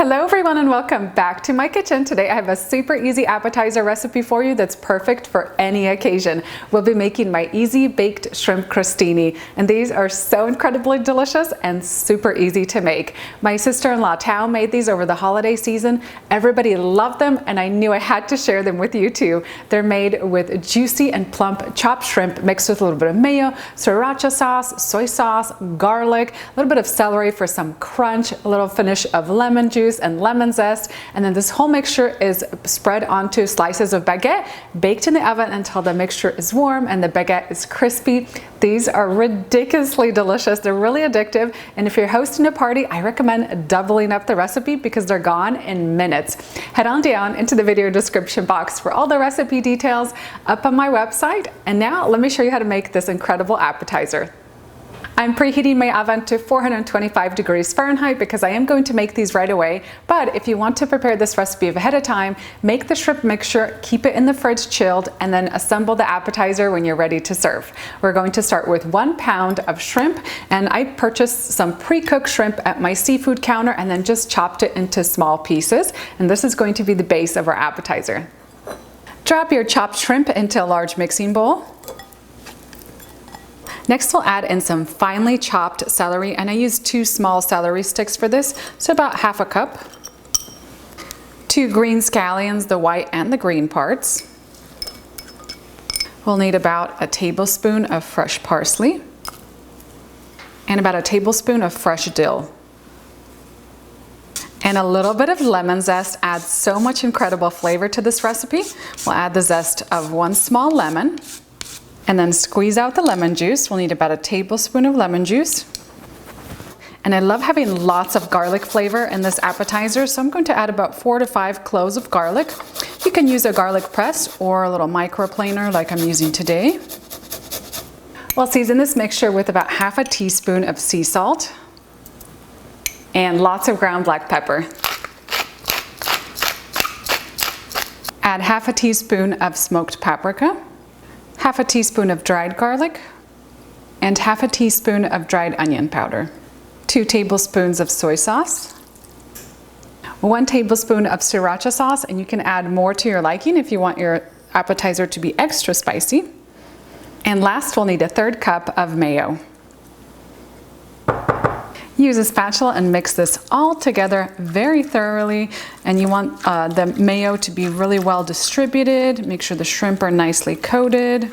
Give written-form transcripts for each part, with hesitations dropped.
Hello everyone and welcome back to my kitchen. Today I have a super easy appetizer recipe for you that's perfect for any occasion. We'll be making my easy baked shrimp crostini, and these are so incredibly delicious and super easy to make. My sister-in-law Tao made these over the holiday season. Everybody loved them and I knew I had to share them with you too. They're made with juicy and plump chopped shrimp mixed with a little bit of mayo, sriracha sauce, soy sauce, garlic, a little bit of celery for some crunch, a little finish of lemon juice and lemon zest, and then this whole mixture is spread onto slices of baguette, baked in the oven until the mixture is warm and the baguette is crispy. These are ridiculously delicious. They're really addictive, and if you're hosting a party, I recommend doubling up the recipe because they're gone in minutes. Head on down into the video description box for all the recipe details up on my website. And now let me show you how to make this incredible appetizer. I'm preheating my oven to 425 degrees Fahrenheit because I am going to make these right away. But if you want to prepare this recipe ahead of time, make the shrimp mixture, keep it in the fridge chilled, and then assemble the appetizer when you're ready to serve. We're going to start with 1 pound of shrimp, and I purchased some pre-cooked shrimp at my seafood counter and then just chopped it into small pieces. And this is going to be the base of our appetizer. Drop your chopped shrimp into a large mixing bowl. Next, we'll add in some finely chopped celery, and I used 2 small celery sticks for this, so about ½ cup. 2 green scallions, the white and the green parts. We'll need about a tablespoon of fresh parsley and about a tablespoon of fresh dill. And a little bit of lemon zest adds so much incredible flavor to this recipe. We'll add the zest of 1 small lemon. And then squeeze out the lemon juice. We'll need about a tablespoon of lemon juice. And I love having lots of garlic flavor in this appetizer, so I'm going to add about 4 to 5 cloves of garlic. You can use a garlic press or a little microplaner like I'm using today. We'll season this mixture with about ½ teaspoon of sea salt and lots of ground black pepper. Add ½ teaspoon of smoked paprika, ½ teaspoon of dried garlic, and ½ teaspoon of dried onion powder, 2 tablespoons of soy sauce, 1 tablespoon of sriracha sauce, and you can add more to your liking if you want your appetizer to be extra spicy. And last, we'll need a 1/3 cup of mayo. Use a spatula and mix this all together very thoroughly, and you want the mayo to be really well distributed. Make sure the shrimp are nicely coated.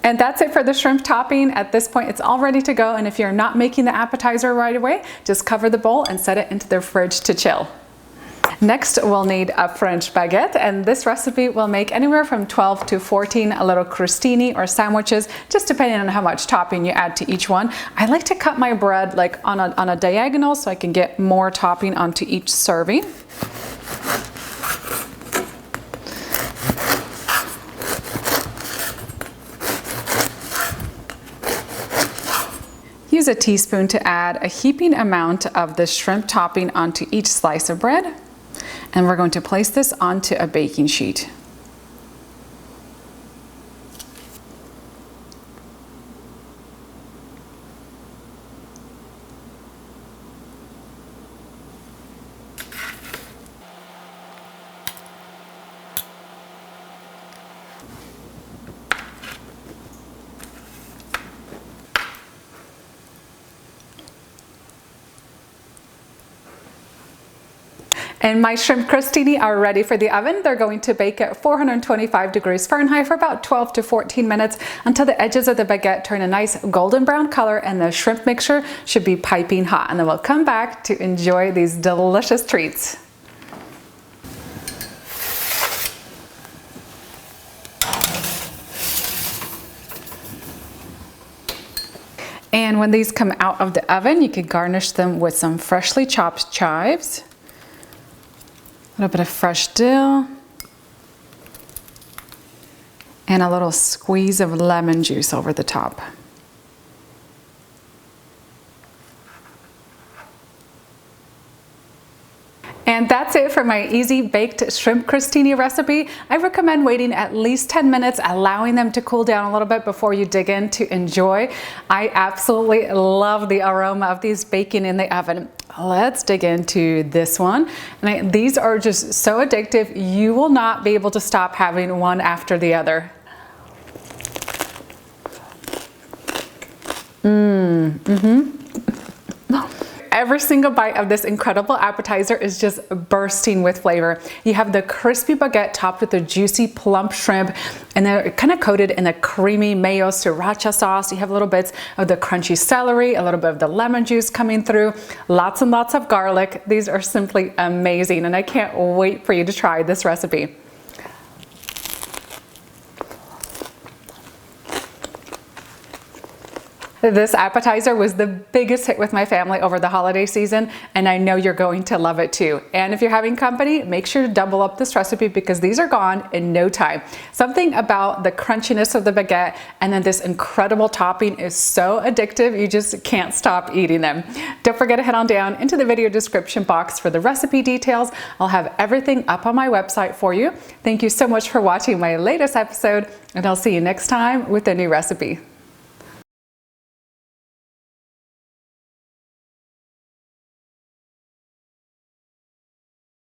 And that's it for the shrimp topping. At this point, it's all ready to go, and if you're not making the appetizer right away, just cover the bowl and set it into the fridge to chill. Next, we'll need a French baguette, and this recipe will make anywhere from 12 to 14 little crostini or sandwiches, just depending on how much topping you add to each one. I like to cut my bread like on a diagonal so I can get more topping onto each serving. Use a teaspoon to add a heaping amount of the shrimp topping onto each slice of bread. And we're going to place this onto a baking sheet. And my shrimp crostini are ready for the oven. They're going to bake at 425 degrees Fahrenheit for about 12 to 14 minutes until the edges of the baguette turn a nice golden brown color and the shrimp mixture should be piping hot. And then we'll come back to enjoy these delicious treats. And when these come out of the oven, you can garnish them with some freshly chopped chives, a little bit of fresh dill, and a little squeeze of lemon juice over the top. And that's it for my easy baked shrimp crostini recipe. I recommend waiting at least 10 minutes, allowing them to cool down a little bit before you dig in to enjoy. I absolutely love the aroma of these baking in the oven. Let's dig into this one. And these are just so addictive, you will not be able to stop having one after the other. Every single bite of this incredible appetizer is just bursting with flavor. You have the crispy baguette topped with the juicy plump shrimp, and they're kind of coated in a creamy mayo sriracha sauce. You have little bits of the crunchy celery, a little bit of the lemon juice coming through, lots and lots of garlic. These are simply amazing, and I can't wait for you to try this recipe. This appetizer was the biggest hit with my family over the holiday season, and I know you're going to love it too. And if you're having company, make sure to double up this recipe because these are gone in no time. Something about the crunchiness of the baguette and then this incredible topping is so addictive, you just can't stop eating them. Don't forget to head on down into the video description box for the recipe details. I'll have everything up on my website for you. Thank you so much for watching my latest episode, and I'll see you next time with a new recipe.